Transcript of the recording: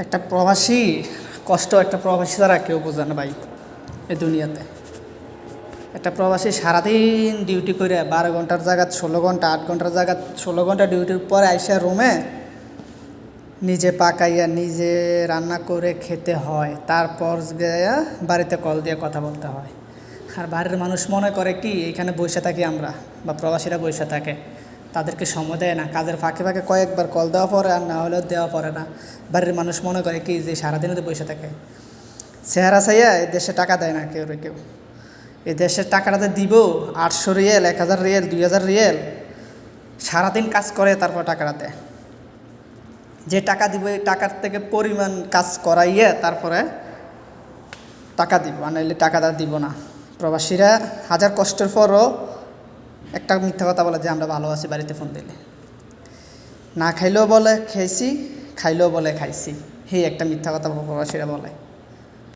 একটা প্রবাসী কষ্ট একটা প্রবাসী ছাড়া কেউ বোঝে না ভাই এই দুনিয়াতে। একটা প্রবাসী সারাদিন ডিউটি করে 12 ঘন্টার জায়গা 16 ঘন্টা, 8 ঘন্টার জায়গা 16 ঘন্টা ডিউটির পরে আইসা রুমে নিজে পাকাইয়া নিজে রান্না করে খেতে হয়, তারপর গিয়া বাড়িতে কল দিয়ে কথা বলতে হয়। আর বাড়ির মানুষ মনে করে কি এইখানে বসে থাকি আমরা, বা প্রবাসীরা বসে থাকে, তাদেরকে সময় দেয় না। কাজের ফাঁকে ফাঁকে কয়েকবার কল দেওয়া পরে, আর না হলেও দেওয়া পড়ে না। বাড়ির মানুষ মনে করে কি যে সারাদিনে তো বসে থাকে। চেহারা চাইয়া এই দেশে টাকা দেয় না কেউ কেউ। এই দেশের টাকাটাতে দিব 800 রিয়েল, 1000 রিয়েল, 2000 রিয়েল, সারাদিন কাজ করে তারপর টাকাটা দেয়। যে টাকা দিব এই টাকার থেকে পরিমাণ কাজ করাইয়ে তারপরে টাকা দিব, নাহলে টাকাটা দিব না। প্রবাসীরা হাজার কষ্টের পরও একটা মিথ্যা কথা বলে যে আমরা ভালো আছি বাড়িতে ফোন দিলে। না খাইলেও বলে খেয়েছি, খাইলেও বলে খাইছি। একটা মিথ্যা কথা প্রবাসীরা বলে।